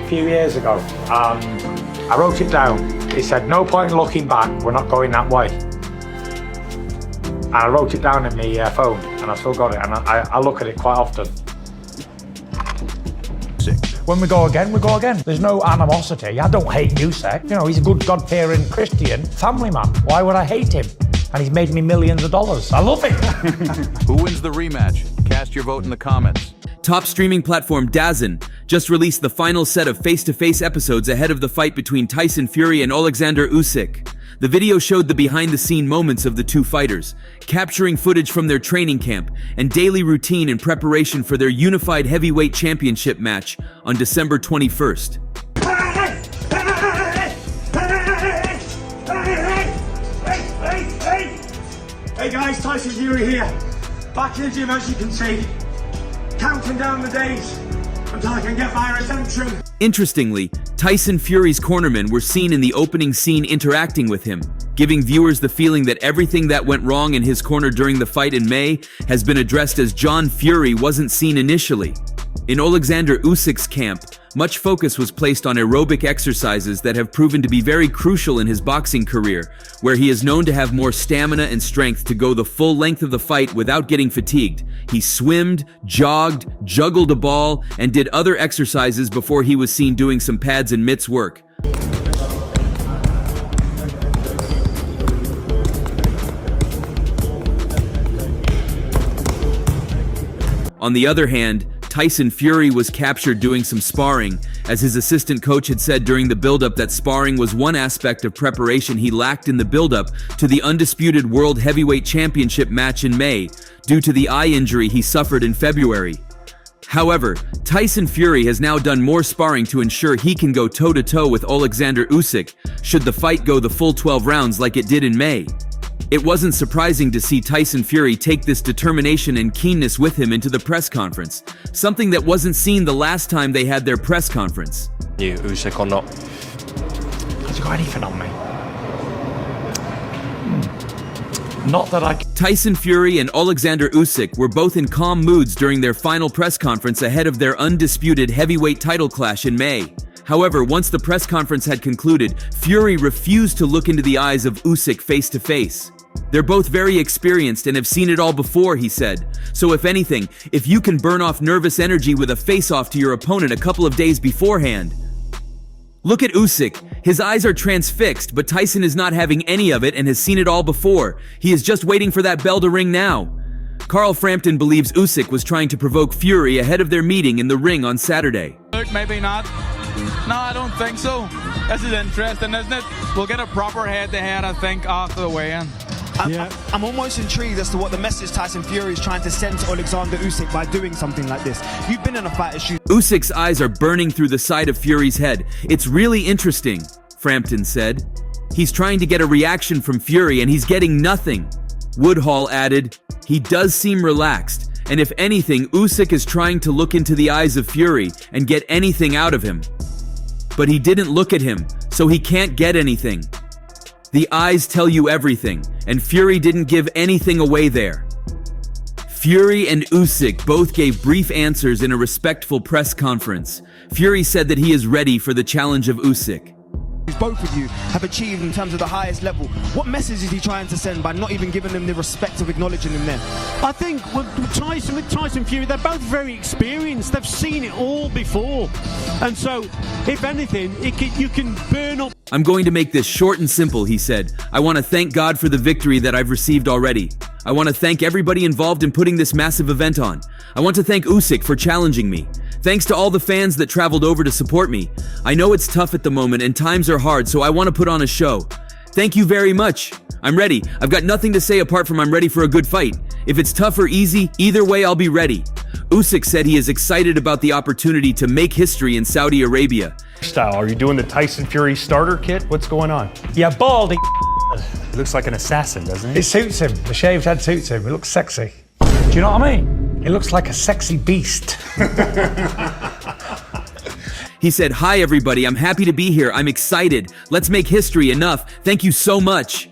a few years ago. I wrote it down. He said, no point in looking back, we're not going that way. And I wrote it down in my phone, and I still got it, and I look at it quite often. When we go again, we go again. There's no animosity. I don't hate Usyk. You know, he's a good God-fearing Christian family man. Why would I hate him? And he's made me millions of dollars. I love it. Who wins the rematch? Cast your vote in the comments. Top streaming platform DAZN just released the final set of face-to-face episodes ahead of the fight between Tyson Fury and Oleksandr Usyk. The video showed the behind-the-scene moments of the two fighters, capturing footage from their training camp and daily routine in preparation for their unified heavyweight championship match on December 21st. Hey guys, Tyson Fury here. Back in the gym, as you can see. Counting down the days until I can get my redemption. Interestingly, Tyson Fury's cornermen were seen in the opening scene interacting with him, giving viewers the feeling that everything that went wrong in his corner during the fight in May has been addressed, as John Fury wasn't seen initially. In Oleksandr Usyk's camp, much focus was placed on aerobic exercises that have proven to be very crucial in his boxing career, where he is known to have more stamina and strength to go the full length of the fight without getting fatigued. He swimmed, jogged, juggled a ball, and did other exercises before he was seen doing some pads and mitts work. On the other hand, Tyson Fury was captured doing some sparring, as his assistant coach had said during the build-up that sparring was one aspect of preparation he lacked in the build-up to the undisputed World Heavyweight Championship match in May, due to the eye injury he suffered in February. However, Tyson Fury has now done more sparring to ensure he can go toe-to-toe with Oleksandr Usyk, should the fight go the full 12 rounds like it did in May. It wasn't surprising to see Tyson Fury take this determination and keenness with him into the press conference, something that wasn't seen the last time they had their press conference. You, Usyk or not? Has he got anything on me? Not that I... Tyson Fury and Oleksandr Usyk were both in calm moods during their final press conference ahead of their undisputed heavyweight title clash in May. However, once the press conference had concluded, Fury refused to look into the eyes of Usyk face to face. They're both very experienced and have seen it all before, he said. So if anything, if you can burn off nervous energy with a face-off to your opponent a couple of days beforehand. Look at Usyk. His eyes are transfixed, but Tyson is not having any of it and has seen it all before. He is just waiting for that bell to ring now. Carl Frampton believes Usyk was trying to provoke Fury ahead of their meeting in the ring on Saturday. Maybe not. No, I don't think so. This is interesting, isn't it? We'll get a proper head-to-head, I think, after the weigh-in. I'm almost intrigued as to what the message Tyson Fury is trying to send to Oleksandr Usyk by doing something like this. You've been in a fighter's shoes. Usyk's eyes are burning through the side of Fury's head. It's really interesting, Frampton said. He's trying to get a reaction from Fury and he's getting nothing. Woodhall added, he does seem relaxed, and if anything, Usyk is trying to look into the eyes of Fury and get anything out of him. But he didn't look at him, so he can't get anything. The eyes tell you everything, and Fury didn't give anything away there. Fury and Usyk both gave brief answers in a respectful press conference. Fury said that he is ready for the challenge of Usyk. Both of you have achieved in terms of the highest level. What message is he trying to send by not even giving them the respect of acknowledging him there? I think with Tyson Fury, they're both very experienced. They've seen it all before. And so, if anything, you can burn up. I'm going to make this short and simple, he said. I want to thank God for the victory that I've received already. I want to thank everybody involved in putting this massive event on. I want to thank Usyk for challenging me. Thanks to all the fans that traveled over to support me. I know it's tough at the moment and times are hard, so I want to put on a show. Thank you very much. I'm ready. I've got nothing to say apart from I'm ready for a good fight. If it's tough or easy, either way I'll be ready. Usyk said he is excited about the opportunity to make history in Saudi Arabia. Are you doing the Tyson Fury starter kit? What's going on? Yeah, baldy. He looks like an assassin, doesn't he? It suits him. The shaved head suits him. He looks sexy. Do you know what I mean? He looks like a sexy beast. He said, "Hi everybody, I'm happy to be here. I'm excited. Let's make history. Enough. Thank you so much."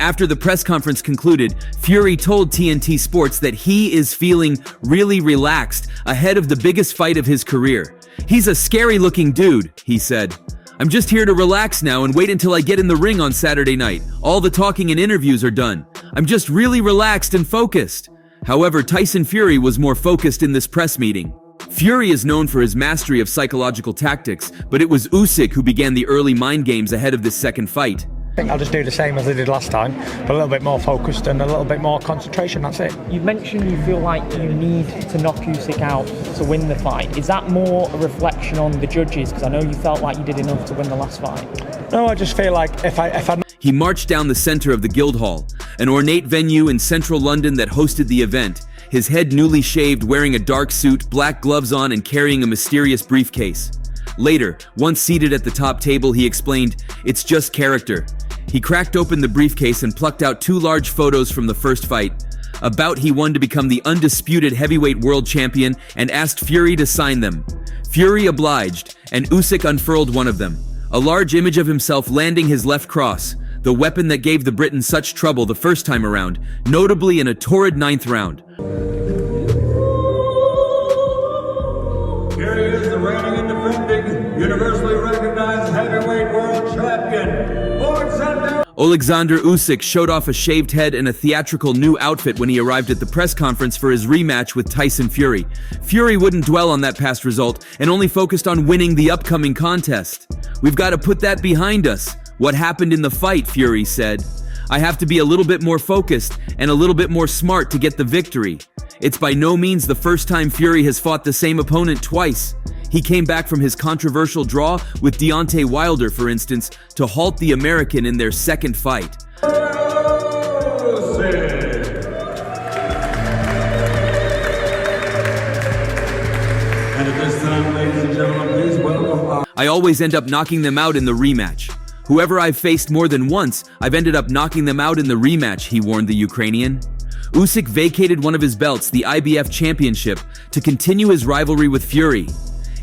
After the press conference concluded, Fury told TNT Sports that he is feeling really relaxed ahead of the biggest fight of his career. "He's a scary-looking dude," he said. "I'm just here to relax now and wait until I get in the ring on Saturday night. All the talking and interviews are done. I'm just really relaxed and focused." However, Tyson Fury was more focused in this press meeting. Fury is known for his mastery of psychological tactics, but it was Usyk who began the early mind games ahead of this second fight. I think I'll just do the same as I did last time, but a little bit more focused and a little bit more concentration, that's it. You mentioned you feel like you need to knock Usyk out to win the fight. Is that more a reflection on the judges? Because I know you felt like you did enough to win the last fight. No, I just feel like if I He marched down the center of the Guildhall, an ornate venue in central London that hosted the event, his head newly shaved, wearing a dark suit, black gloves on, and carrying a mysterious briefcase. Later, once seated at the top table, he explained, "It's just character." He cracked open the briefcase and plucked out 2 large photos from the first fight. A bout he won to become the undisputed heavyweight world champion, and asked Fury to sign them. Fury obliged, and Usyk unfurled one of them. A large image of himself landing his left cross, the weapon that gave the Briton such trouble the first time around, notably in a torrid 9th round. Here he is, the reigning and defending, universally recognized heavyweight world champion, Oleksandr Usyk showed off a shaved head and a theatrical new outfit when he arrived at the press conference for his rematch with Tyson Fury. Fury wouldn't dwell on that past result and only focused on winning the upcoming contest. "We've got to put that behind us. What happened in the fight," Fury said. "I have to be a little bit more focused and a little bit more smart to get the victory. It's by no means the first time Fury has fought the same opponent twice. He came back from his controversial draw with Deontay Wilder, for instance, to halt the American in their second fight." And at this time, ladies and gentlemen, please welcome "I always end up knocking them out in the rematch. Whoever I've faced more than once, I've ended up knocking them out in the rematch," he warned the Ukrainian. Usyk vacated one of his belts, the IBF Championship, to continue his rivalry with Fury.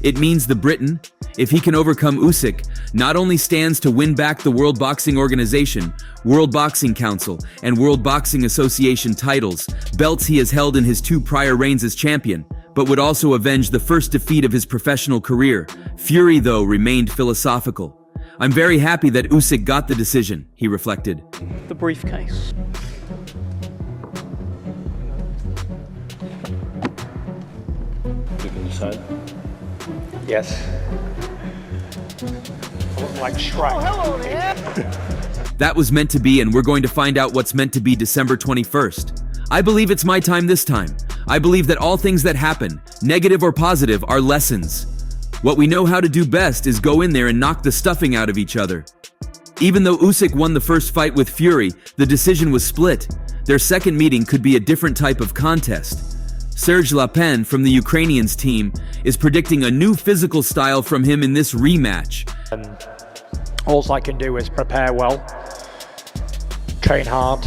It means the Briton, if he can overcome Usyk, not only stands to win back the World Boxing Organization, World Boxing Council, and World Boxing Association titles, belts he has held in his 2 prior reigns as champion, but would also avenge the first defeat of his professional career. Fury, though, remained philosophical. "I'm very happy that Usyk got the decision," he reflected. The briefcase. You can decide. Yes. I look like Shrek. That was meant to be, and we're going to find out what's meant to be December 21st. I believe it's my time this time. I believe that all things that happen, negative or positive, are lessons. What we know how to do best is go in there and knock the stuffing out of each other. Even though Usyk won the first fight with Fury, the decision was split. Their second meeting could be a different type of contest. Serge Lapin from the Ukrainians team is predicting a new physical style from him in this rematch. All I can do is prepare well, train hard,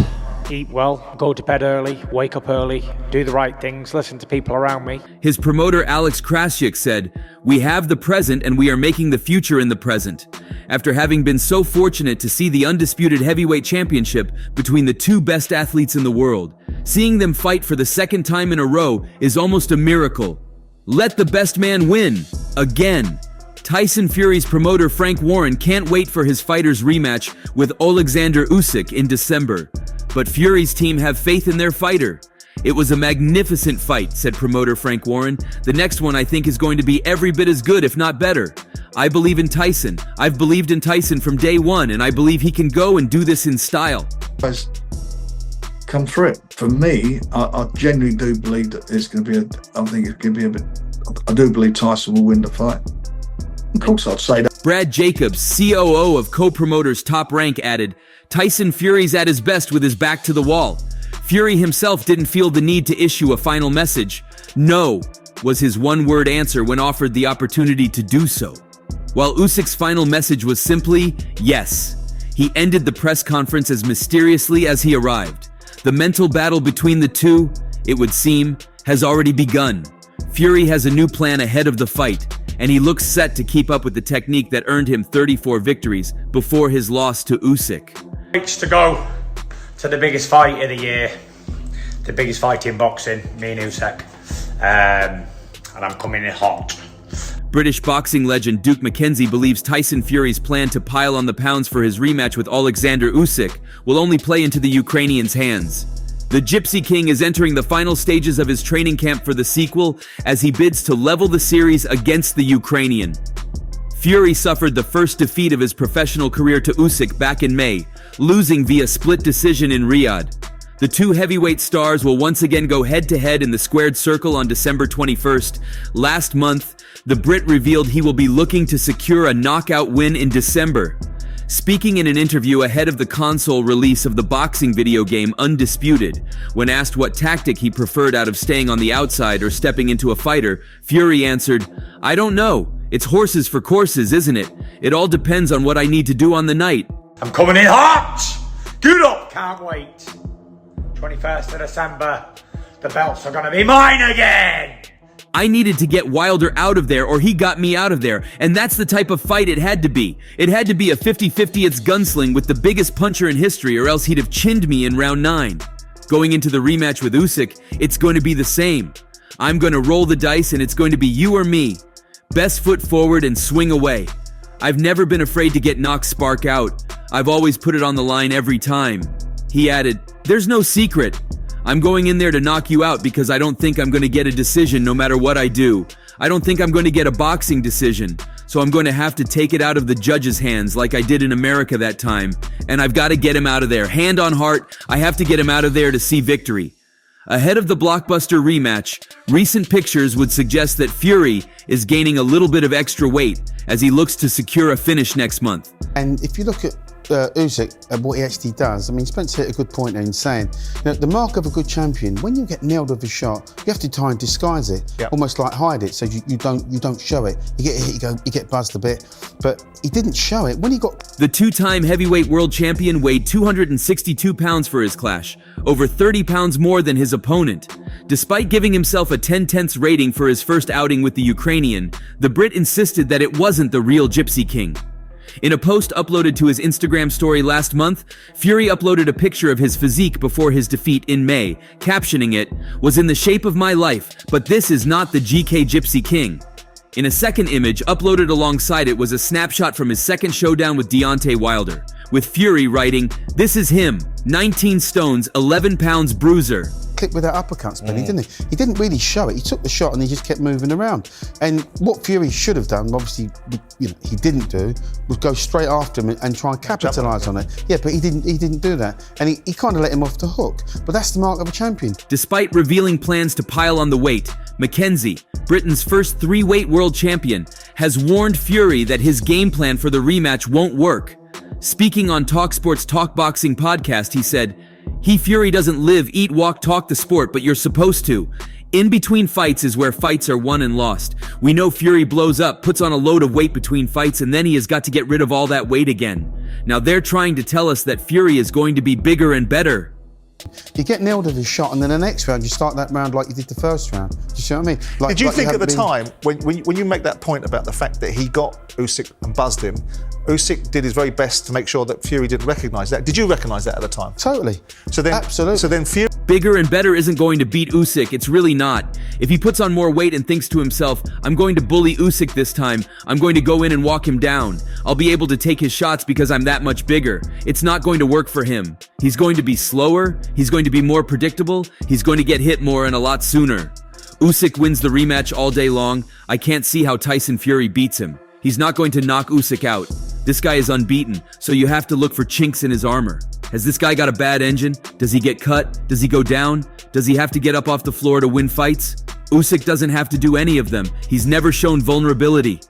eat well, go to bed early, wake up early, do the right things, listen to people around me. His promoter Alex Krassyuk said, "We have the present and we are making the future in the present." After having been so fortunate to see the undisputed heavyweight championship between the 2 best athletes in the world, seeing them fight for the second time in a row is almost a miracle. Let the best man win, again. Tyson Fury's promoter Frank Warren can't wait for his fighter's rematch with Oleksandr Usyk in December. But Fury's team have faith in their fighter. "It was a magnificent fight," said promoter Frank Warren. "The next one I think is going to be every bit as good, if not better. I believe in Tyson. I've believed in Tyson from day one, and I believe he can go and do this in style." Come through it. For me, I genuinely do believe that it's going to be I think it's going to be a bit. I do believe Tyson will win the fight. Of course, I'd say that. Brad Jacobs, COO of co-promoters Top Rank, added, "Tyson Fury's at his best with his back to the wall. Fury himself didn't feel the need to issue a final message. No, was his one-word answer when offered the opportunity to do so. While Usyk's final message was simply, yes. He ended the press conference as mysteriously as he arrived. The mental battle between the two, it would seem, has already begun. Fury has a new plan ahead of the fight, and he looks set to keep up with the technique that earned him 34 victories before his loss to Usyk. Weeks to go to the biggest fight of the year, the biggest fight in boxing, me and Usyk, and I'm coming in hot. British boxing legend Duke McKenzie believes Tyson Fury's plan to pile on the pounds for his rematch with Oleksandr Usyk will only play into the Ukrainian's hands. The Gypsy King is entering the final stages of his training camp for the sequel as he bids to level the series against the Ukrainian. Fury suffered the first defeat of his professional career to Usyk back in May, losing via split decision in Riyadh. The two heavyweight stars will once again go head-to-head in the squared circle on December 21st. Last month, the Brit revealed he will be looking to secure a knockout win in December. Speaking in an interview ahead of the console release of the boxing video game Undisputed, when asked what tactic he preferred out of staying on the outside or stepping into a fighter, Fury answered, "I don't know. It's horses for courses, isn't it? It all depends on what I need to do on the night." I'm coming in hot! Good up! Can't wait. 21st of December. The belts are gonna be mine again! I needed to get Wilder out of there, or he got me out of there, and that's the type of fight it had to be. It had to be a 50-50 it's gunsling with the biggest puncher in history, or else he'd have chinned me in round 9. Going into the rematch with Usyk, it's going to be the same. I'm going to roll the dice, and it's going to be you or me. Best foot forward and swing away. I've never been afraid to get knocked spark out. I've always put it on the line every time. He added, "There's no secret. I'm going in there to knock you out because I don't think I'm going to get a decision no matter what I do. I don't think I'm going to get a boxing decision, so I'm going to have to take it out of the judge's hands like I did in America that time, and I've got to get him out of there. Hand on heart, I have to get him out of there to see victory." Ahead of the blockbuster rematch, recent pictures would suggest that Fury is gaining a little bit of extra weight as he looks to secure a finish next month. And if you look at Usyk and what he actually does, I mean, Spencer hit a good point there in saying, the mark of a good champion, when you get nailed with a shot, you have to try and disguise it, almost like hide it, so you don't show it. You get hit, you get buzzed a bit, but he didn't show it. When he got... The two-time heavyweight world champion weighed 262 pounds for his clash, over 30 pounds more than his opponent. Despite giving himself a 10/10 rating for his first outing with the Ukrainian, the Brit insisted that it wasn't the real Gypsy King. In a post uploaded to his Instagram story last month, Fury uploaded a picture of his physique before his defeat in May, captioning it, "Was in the shape of my life, but this is not the GK Gypsy King." In a second image uploaded alongside it was a snapshot from his second showdown with Deontay Wilder, with Fury writing, "This is him, 19 stones, 11 pounds bruiser." Clip with that uppercut spin, didn't he? He didn't really show it. He took the shot and he just kept moving around. And what Fury should have done, obviously, he didn't do, was go straight after him and try and capitalise on it. Yeah, but he didn't do that. And he kind of let him off the hook. But that's the mark of a champion. Despite revealing plans to pile on the weight, McKenzie, Britain's first 3-weight world champion, has warned Fury that his game plan for the rematch won't work. Speaking on TalkSport's Talk Boxing podcast, he said, Fury doesn't live, eat, walk, talk the sport, but you're supposed to. In between fights is where fights are won and lost. We know Fury blows up, puts on a load of weight between fights, and then he has got to get rid of all that weight again. Now they're trying to tell us that Fury is going to be bigger and better. You get nailed with a shot, and then the next round you start that round like you did the first round. Do you see what I mean? Did you think at the time, when you make that point about the fact that he got Usyk and buzzed him, Usyk did his very best to make sure that Fury didn't recognise that. Did you recognise that at the time? Totally. So then, absolutely. So then Fury... Bigger and better isn't going to beat Usyk, it's really not. If he puts on more weight and thinks to himself, I'm going to bully Usyk this time, I'm going to go in and walk him down. I'll be able to take his shots because I'm that much bigger. It's not going to work for him. He's going to be slower, he's going to be more predictable, he's going to get hit more and a lot sooner. Usyk wins the rematch all day long. I can't see how Tyson Fury beats him. He's not going to knock Usyk out. This guy is unbeaten, so you have to look for chinks in his armor. Has this guy got a bad engine? Does he get cut? Does he go down? Does he have to get up off the floor to win fights? Usyk doesn't have to do any of them. He's never shown vulnerability.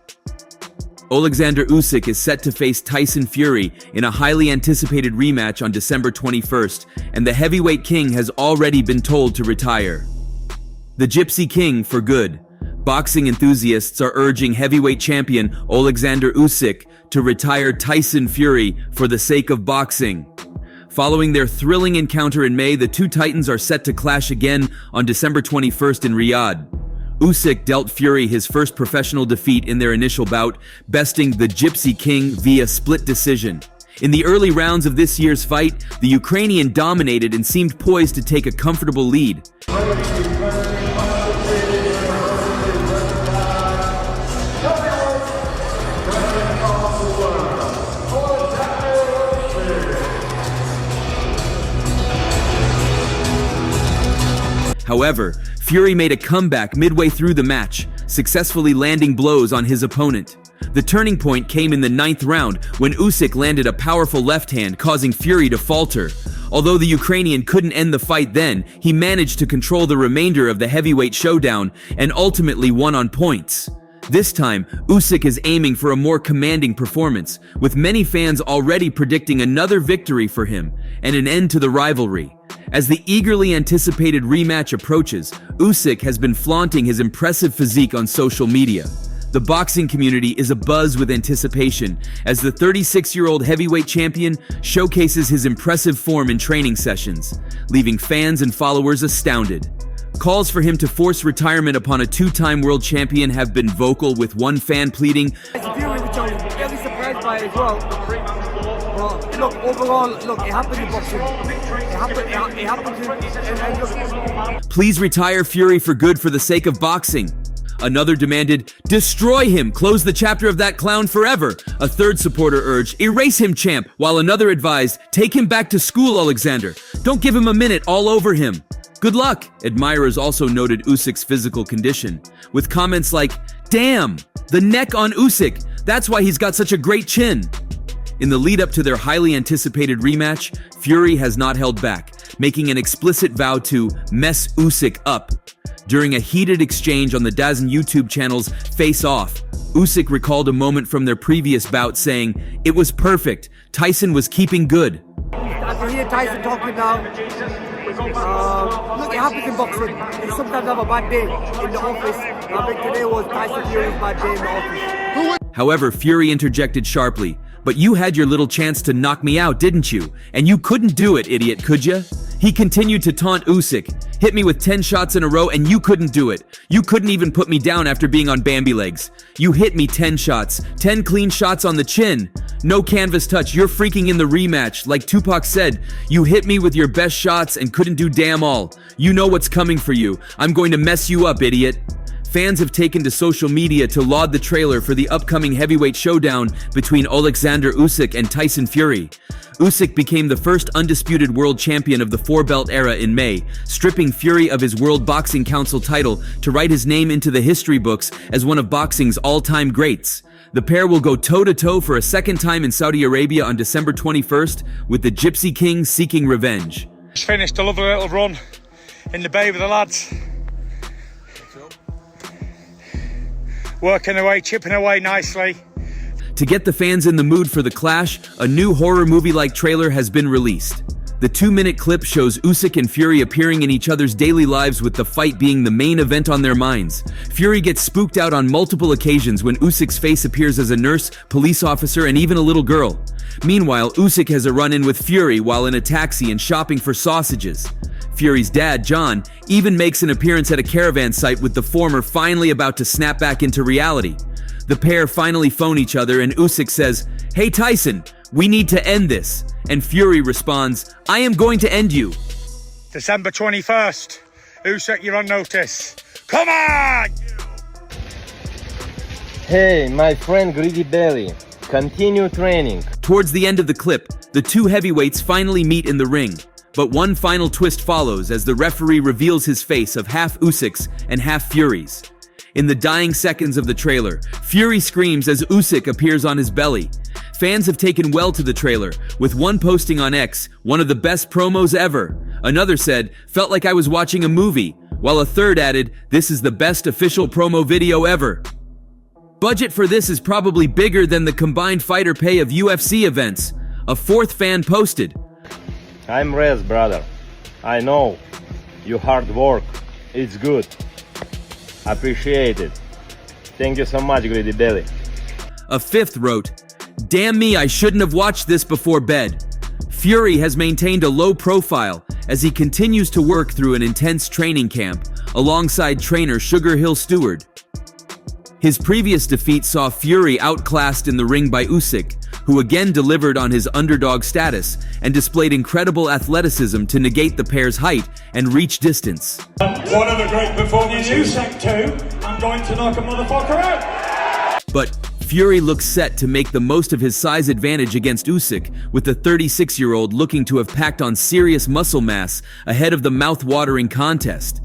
Oleksandr Usyk is set to face Tyson Fury in a highly anticipated rematch on December 21st, and the heavyweight king has already been told to retire. The Gypsy King for good. Boxing enthusiasts are urging heavyweight champion Oleksandr Usyk to retire Tyson Fury for the sake of boxing. Following their thrilling encounter in May, the two titans are set to clash again on December 21st in Riyadh. Usyk dealt Fury his first professional defeat in their initial bout, besting the Gypsy King via split decision. In the early rounds of this year's fight, the Ukrainian dominated and seemed poised to take a comfortable lead. However, Fury made a comeback midway through the match, successfully landing blows on his opponent. The turning point came in the 9th round when Usyk landed a powerful left hand, causing Fury to falter. Although the Ukrainian couldn't end the fight then, he managed to control the remainder of the heavyweight showdown and ultimately won on points. This time, Usyk is aiming for a more commanding performance, with many fans already predicting another victory for him and an end to the rivalry. As the eagerly anticipated rematch approaches, Usyk has been flaunting his impressive physique on social media. The boxing community is abuzz with anticipation as the 36-year-old heavyweight champion showcases his impressive form in training sessions, leaving fans and followers astounded. Calls for him to force retirement upon a 2-time world champion have been vocal, with one fan pleading, Fury, which I was very surprised by as well. But look, overall, look, it happens in boxing. It happens. "Please retire Fury for good for the sake of boxing." Another demanded, "Destroy him, close the chapter of that clown forever." A third supporter urged, "Erase him, champ," while another advised, "Take him back to school, Oleksandr. Don't give him a minute all over him." Good luck! Admirers also noted Usyk's physical condition, with comments like, "Damn, the neck on Usyk, that's why he's got such a great chin." In the lead up to their highly anticipated rematch, Fury has not held back, making an explicit vow to mess Usyk up. During a heated exchange on the DAZN YouTube channel's Face Off, Usyk recalled a moment from their previous bout saying, "It was perfect. Tyson was keeping good." I can hear Tyson talking now. Look, it happens in boxing. You sometimes have a bad day in the office. I think today was Tyson Fury's bad day in the office. However, Fury interjected sharply, "But you had your little chance to knock me out, didn't you? And you couldn't do it, idiot, could ya?" He continued to taunt Usyk, "Hit me with 10 shots in a row and you couldn't do it. You couldn't even put me down after being on Bambi legs. You hit me 10 shots, 10 clean shots on the chin. No canvas touch, you're freaking in the rematch. Like Tupac said, you hit me with your best shots and couldn't do damn all. You know what's coming for you. I'm going to mess you up, idiot." Fans have taken to social media to laud the trailer for the upcoming heavyweight showdown between Oleksandr Usyk and Tyson Fury. Usyk became the first undisputed world champion of the 4-belt era in May, stripping Fury of his World Boxing Council title to write his name into the history books as one of boxing's all-time greats. The pair will go toe-to-toe for a second time in Saudi Arabia on December 21st, with the Gypsy King seeking revenge. Just finished a lovely little run in the bay with the lads. Working away, chipping away nicely. To get the fans in the mood for the clash, a new horror movie-like trailer has been released. The 2-minute clip shows Usyk and Fury appearing in each other's daily lives, with the fight being the main event on their minds. Fury gets spooked out on multiple occasions when Usyk's face appears as a nurse, police officer, and even a little girl. Meanwhile, Usyk has a run-in with Fury while in a taxi and shopping for sausages. Fury's dad, John, even makes an appearance at a caravan site, with the former finally about to snap back into reality. The pair finally phone each other and Usyk says, "Hey Tyson, we need to end this." And Fury responds, "I am going to end you." December 21st. Usyk, you're on notice. Come on! Hey, my friend Greedy Belly. Continue training. Towards the end of the clip, the two heavyweights finally meet in the ring. But one final twist follows as the referee reveals his face of half Usyk's and half Fury's. In the dying seconds of the trailer, Fury screams as Usyk appears on his belly. Fans have taken well to the trailer, with one posting on X, "One of the best promos ever." Another said, "Felt like I was watching a movie," while a third added, "This is the best official promo video ever." Budget for this is probably bigger than the combined fighter pay of UFC events. A fourth fan posted, I'm Rez, brother. I know. You hard work. It's good. Appreciate it. Thank you so much, Greedy Belly. A fifth wrote, "Damn me, I shouldn't have watched this before bed." Fury has maintained a low profile as he continues to work through an intense training camp alongside trainer Sugar Hill Stewart. His previous defeat saw Fury outclassed in the ring by Usyk, who again delivered on his underdog status and displayed incredible athleticism to negate the pair's height and reach distance. One of the great performances. Usyk too. I'm going to knock a motherfucker out. But Fury looks set to make the most of his size advantage against Usyk, with the 36-year-old looking to have packed on serious muscle mass ahead of the mouth-watering contest.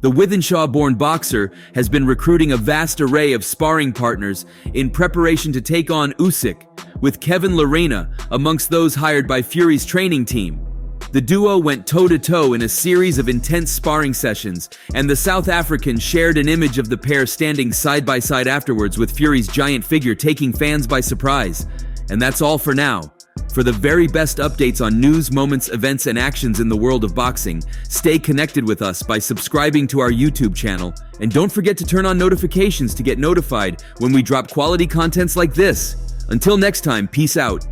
The Wythenshawe-born boxer has been recruiting a vast array of sparring partners in preparation to take on Usyk, with Kevin Lerena amongst those hired by Fury's training team. The duo went toe-to-toe in a series of intense sparring sessions, and the South African shared an image of the pair standing side-by-side afterwards, with Fury's giant figure taking fans by surprise. And that's all for now. For the very best updates on news, moments, events, and actions in the world of boxing, stay connected with us by subscribing to our YouTube channel, and don't forget to turn on notifications to get notified when we drop quality contents like this. Until next time, peace out.